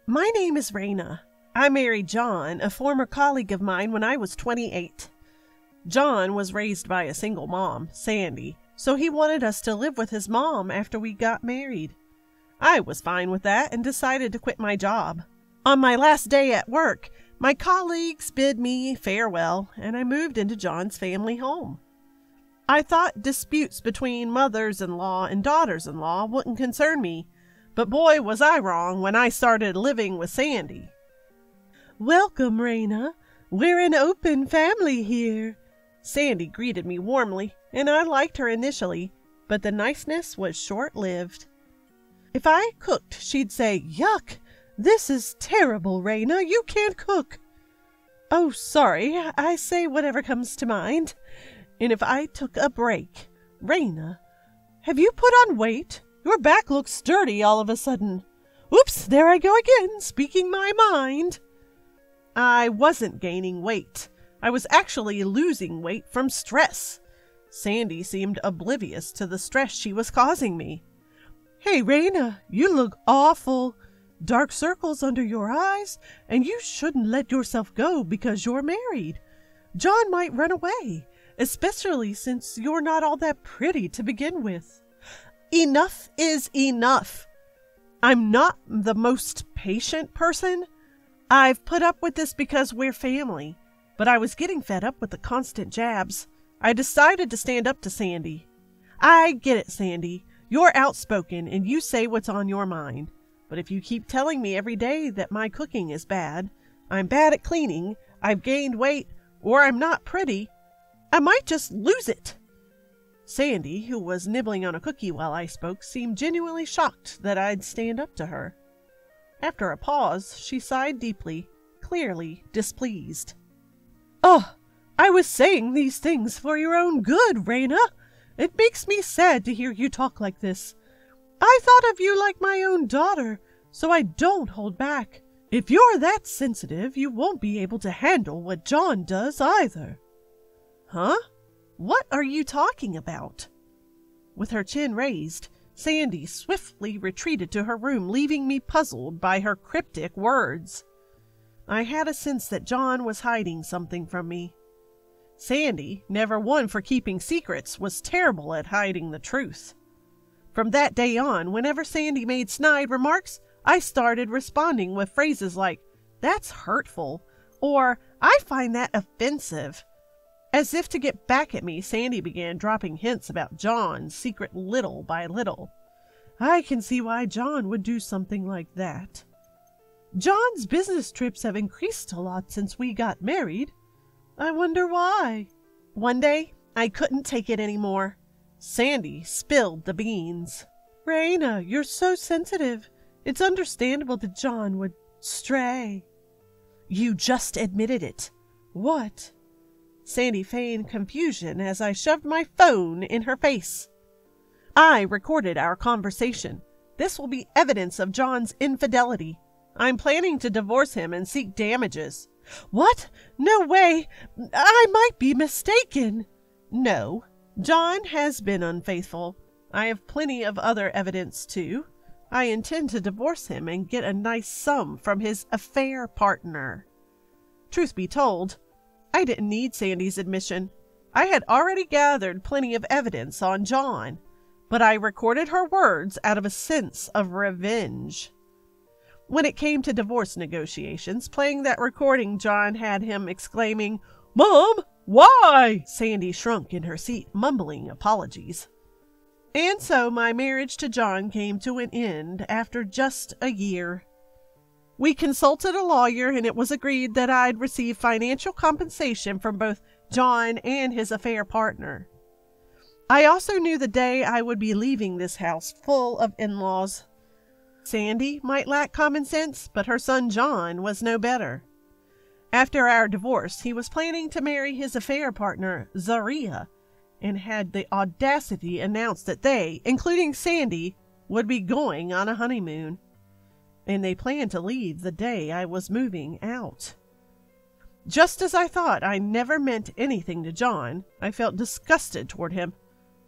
My name is Raina. I married John, a former colleague of mine, when I was 28. John was raised by a single mom, Sandy, so he wanted us to live with his mom after we got married. I was fine with that and decided to quit my job. On my last day at work, my colleagues bid me farewell, and I moved into John's family home. I thought disputes between mothers-in-law and daughters-in-law wouldn't concern me, but boy was I wrong when I started living with Sandy. "Welcome, Raina. We're an open family here." Sandy greeted me warmly, and I liked her initially, but the niceness was short-lived. If I cooked, she'd say, "Yuck! This is terrible, Raina. You can't cook." "Oh, sorry. I say whatever comes to mind." And if I took a break, "Raina, have you put on weight? Your back looks sturdy all of a sudden." "Oops, there I go again, speaking my mind." I wasn't gaining weight. I was actually losing weight from stress. Sandy seemed oblivious to the stress she was causing me. "Hey, Raina, you look awful. Dark circles under your eyes, and you shouldn't let yourself go because you're married. John might run away, especially since you're not all that pretty to begin with." Enough is enough. I'm not the most patient person. I've put up with this because we're family, but I was getting fed up with the constant jabs. I decided to stand up to Sandy. "I get it, Sandy. You're outspoken and you say what's on your mind. But if you keep telling me every day that my cooking is bad, I'm bad at cleaning, I've gained weight, or I'm not pretty, I might just lose it." Sandy, who was nibbling on a cookie while I spoke, seemed genuinely shocked that I'd stand up to her. After a pause, she sighed deeply, clearly displeased. "Oh, I was saying these things for your own good, Raina. It makes me sad to hear you talk like this. I thought of you like my own daughter, so I don't hold back. If you're that sensitive, you won't be able to handle what John does either." "Huh? What are you talking about?" With her chin raised, Sandy swiftly retreated to her room, leaving me puzzled by her cryptic words. I had a sense that John was hiding something from me. Sandy, never one for keeping secrets, was terrible at hiding the truth. From that day on, whenever Sandy made snide remarks, I started responding with phrases like, "That's hurtful," or "I find that offensive." As if to get back at me, Sandy began dropping hints about John's secret little by little. I can see why John would do something like that. John's business trips have increased a lot since we got married. I wonder why. One day, I couldn't take it anymore. Sandy spilled the beans. "Raina, you're so sensitive. It's understandable that John would stray." "You just admitted it." "What?" Sandy feigned confusion as I shoved my phone in her face. "I recorded our conversation. This will be evidence of John's infidelity. I'm planning to divorce him and seek damages." "What? No way! I might be mistaken." "No. John has been unfaithful. I have plenty of other evidence, too. I intend to divorce him and get a nice sum from his affair partner." Truth be told, I didn't need Sandy's admission. I had already gathered plenty of evidence on John, but I recorded her words out of a sense of revenge. When it came to divorce negotiations, playing that recording, John had him exclaiming, "Mom, why?" Sandy shrunk in her seat, mumbling apologies. And so my marriage to John came to an end after just a year. We consulted a lawyer, and it was agreed that I'd receive financial compensation from both John and his affair partner. I also knew the day I would be leaving this house full of in-laws. Sandy might lack common sense, but her son John was no better. After our divorce, he was planning to marry his affair partner, Zaria, and had the audacity announced that they, including Sandy, would be going on a honeymoon. And they planned to leave the day I was moving out. Just as I thought I never meant anything to John, I felt disgusted toward him,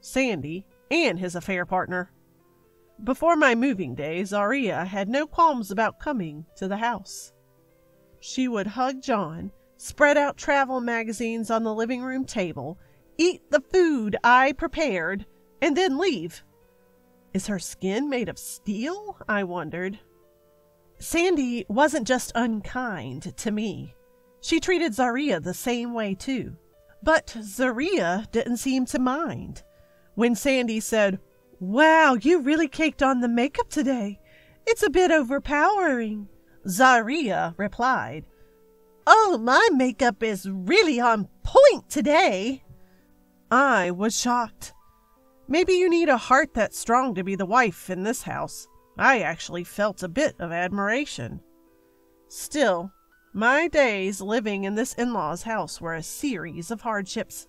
Sandy, and his affair partner. Before my moving day, Zaria had no qualms about coming to the house. She would hug John, spread out travel magazines on the living room table, eat the food I prepared, and then leave. Is her skin made of steel? I wondered. Sandy wasn't just unkind to me. She treated Zaria the same way too. But Zaria didn't seem to mind. When Sandy said, "Wow, you really caked on the makeup today. It's a bit overpowering," Zaria replied, "Oh, my makeup is really on point today." I was shocked. Maybe you need a heart that strong to be the wife in this house. I actually felt a bit of admiration. Still, my days living in this in-law's house were a series of hardships.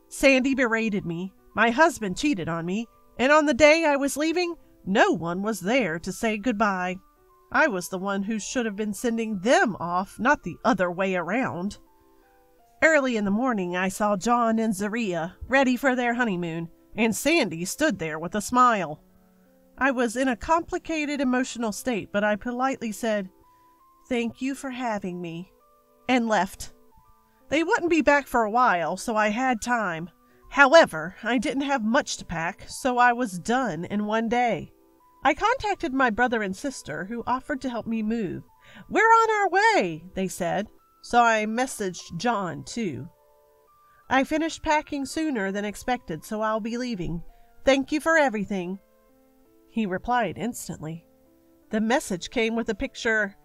Sandy berated me, my husband cheated on me, and on the day I was leaving, no one was there to say goodbye. I was the one who should have been sending them off, not the other way around. Early in the morning, I saw John and Zaria ready for their honeymoon, and Sandy stood there with a smile. I was in a complicated emotional state, but I politely said, "Thank you for having me," and left. They wouldn't be back for a while, so I had time. However, I didn't have much to pack, so I was done in one day. I contacted my brother and sister, who offered to help me move. "We're on our way," they said, so I messaged John too. "I finished packing sooner than expected, so I'll be leaving. Thank you for everything." He replied instantly. The message came with a picture.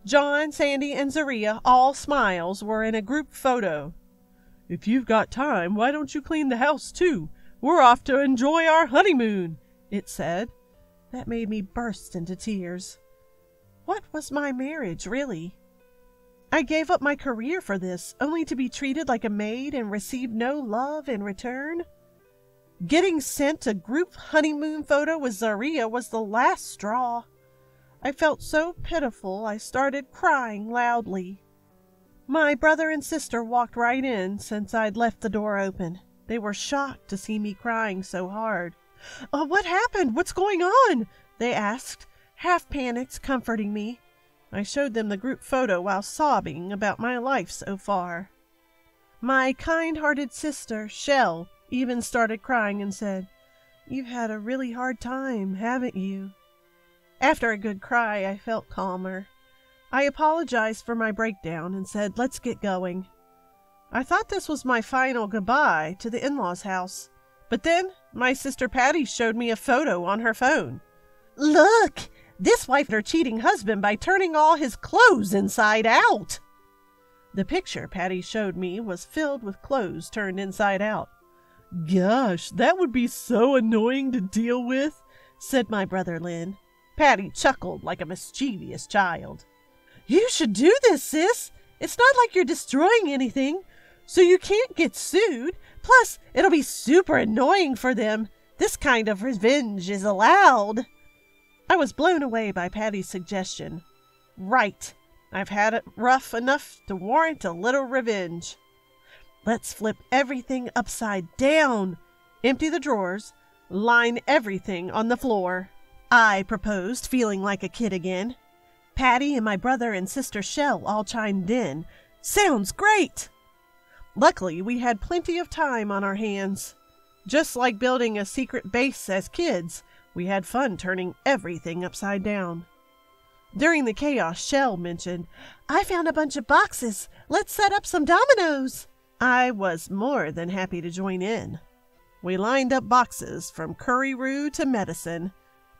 John, Sandy, and Zaria, all smiles, were in a group photo. "If you've got time, why don't you clean the house too? We're off to enjoy our honeymoon," it said. That made me burst into tears. What was my marriage, really? I gave up my career for this, only to be treated like a maid and receive no love in return. Getting sent a group honeymoon photo with Zaria was the last straw. I felt so pitiful I started crying loudly. My brother and sister walked right in since I'd left the door open. They were shocked to see me crying so hard. "What happened? What's going on?" they asked, half panicked, comforting me. I showed them the group photo while sobbing about my life so far. My kind-hearted sister, Shell, even started crying and said, "You've had a really hard time, haven't you?" After a good cry, I felt calmer. I apologized for my breakdown and said, "Let's get going." I thought this was my final goodbye to the in-laws' house. But then my sister Patty showed me a photo on her phone. "Look! This wife her cheating husband by turning all his clothes inside out." The picture Patty showed me was filled with clothes turned inside out. "Gosh, that would be so annoying to deal with," said my brother Lynn. Patty chuckled like a mischievous child. "You should do this, sis. It's not like you're destroying anything, so you can't get sued. Plus, it'll be super annoying for them. This kind of revenge is allowed." I was blown away by Patty's suggestion. Right. I've had it rough enough to warrant a little revenge. Let's flip everything upside down, empty the drawers, line everything on the floor, I proposed, feeling like a kid again. Patty and my brother and sister Shell all chimed in. "Sounds great!" Luckily, we had plenty of time on our hands. Just like building a secret base as kids, we had fun turning everything upside down. During the chaos, Shell mentioned, "I found a bunch of boxes. Let's set up some dominoes." I was more than happy to join in. We lined up boxes from curry roux to medicine,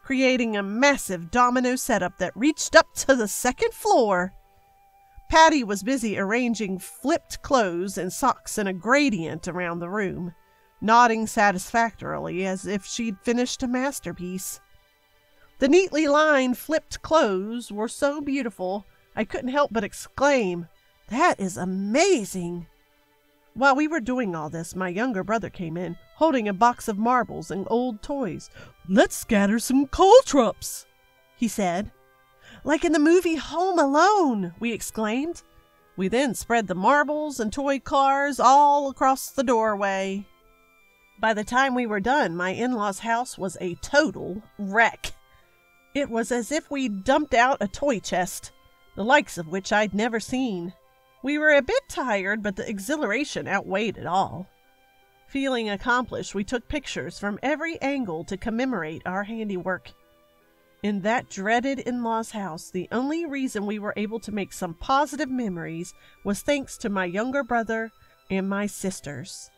creating a massive domino setup that reached up to the second floor. Patty was busy arranging flipped clothes and socks in a gradient around the room, nodding satisfactorily as if she'd finished a masterpiece. The neatly lined flipped clothes were so beautiful, I couldn't help but exclaim, "That is amazing!" While we were doing all this, my younger brother came in, holding a box of marbles and old toys. "Let's scatter some caltrops," he said. "Like in the movie Home Alone," we exclaimed. We then spread the marbles and toy cars all across the doorway. By the time we were done, my in-laws' house was a total wreck. It was as if we'd dumped out a toy chest, the likes of which I'd never seen. We were a bit tired, but the exhilaration outweighed it all. Feeling accomplished, we took pictures from every angle to commemorate our handiwork. In that dreaded in-laws' house, the only reason we were able to make some positive memories was thanks to my younger brother and my sisters.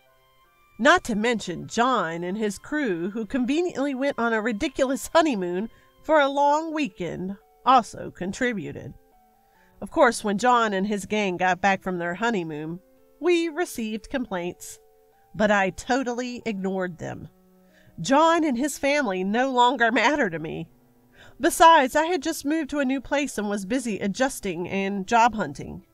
Not to mention John and his crew, who conveniently went on a ridiculous honeymoon for a long weekend, also contributed. Of course, when John and his gang got back from their honeymoon, we received complaints, but I totally ignored them. John and his family no longer matter to me. Besides, I had just moved to a new place and was busy adjusting and job hunting.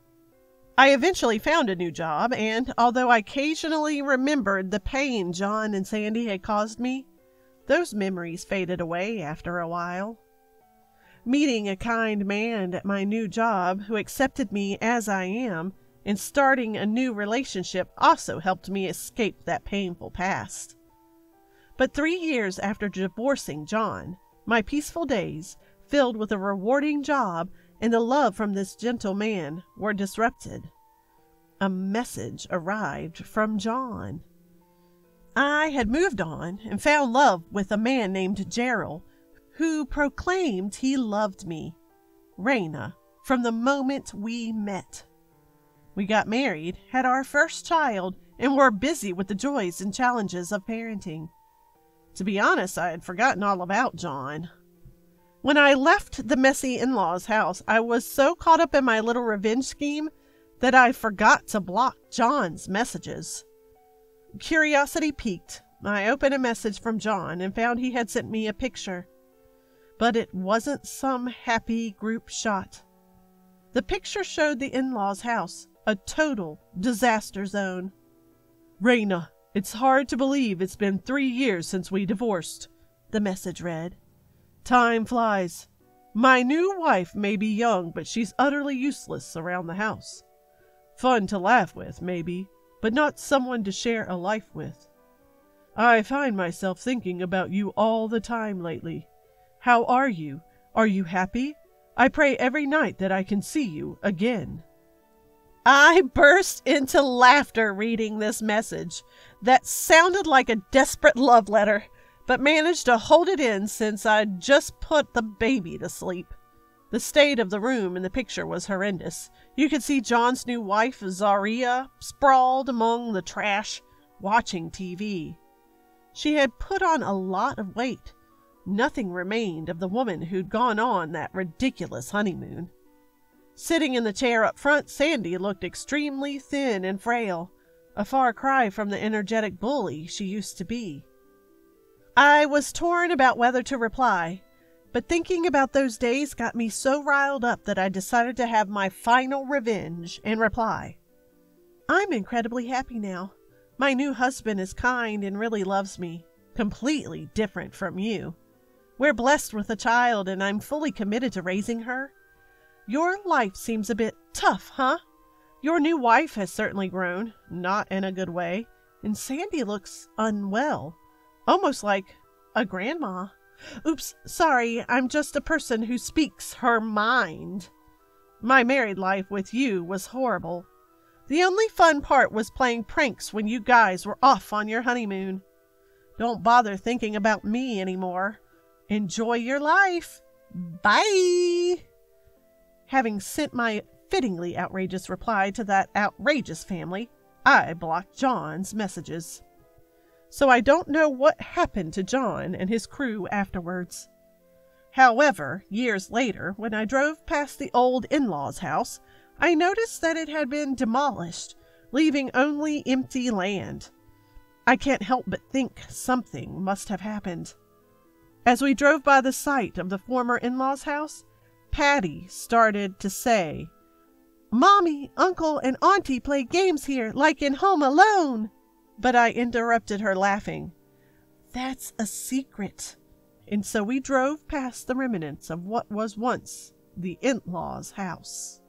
I eventually found a new job, and although I occasionally remembered the pain John and Sandy had caused me, those memories faded away after a while. Meeting a kind man at my new job who accepted me as I am and starting a new relationship also helped me escape that painful past. But 3 years after divorcing John, my peaceful days, filled with a rewarding job and the love from this gentle man, were disrupted. A message arrived from John. I had moved on and found love with a man named Gerald, who proclaimed he loved me, Raina, from the moment we met. We got married, had our first child, and were busy with the joys and challenges of parenting. To be honest, I had forgotten all about John. When I left the messy in-laws' house, I was so caught up in my little revenge scheme that I forgot to block John's messages. Curiosity piqued. I opened a message from John and found he had sent me a picture. But it wasn't some happy group shot. The picture showed the in-laws' house, a total disaster zone. "Raina, it's hard to believe it's been 3 years since we divorced," the message read. "Time flies. My new wife may be young, but she's utterly useless around the house. Fun to laugh with, maybe, but not someone to share a life with. I find myself thinking about you all the time lately. How are you? Are you happy? I pray every night that I can see you again." I burst into laughter reading this message that sounded like a desperate love letter, but managed to hold it in since I'd just put the baby to sleep. The state of the room in the picture was horrendous. You could see John's new wife, Zaria, sprawled among the trash, watching TV. She had put on a lot of weight. Nothing remained of the woman who'd gone on that ridiculous honeymoon. Sitting in the chair up front, Sandy looked extremely thin and frail, a far cry from the energetic bully she used to be. I was torn about whether to reply, but thinking about those days got me so riled up that I decided to have my final revenge and reply. "I'm incredibly happy now. My new husband is kind and really loves me, completely different from you. We're blessed with a child, and I'm fully committed to raising her. Your life seems a bit tough, huh? Your new wife has certainly grown, not in a good way, and Sandy looks unwell, almost like a grandma. Oops, sorry, I'm just a person who speaks her mind. My married life with you was horrible. The only fun part was playing pranks when you guys were off on your honeymoon. Don't bother thinking about me anymore. Enjoy your life. Bye." Having sent my fittingly outrageous reply to that outrageous family, I blocked John's messages. So I don't know what happened to John and his crew afterwards. However, years later, when I drove past the old in-laws' house, I noticed that it had been demolished, leaving only empty land. I can't help but think something must have happened. As we drove by the site of the former in-laws' house, Patty started to say, "Mommy, Uncle, and Auntie play games here like in Home Alone." But I interrupted her laughing. "That's a secret." And so we drove past the remnants of what was once the in-laws' house.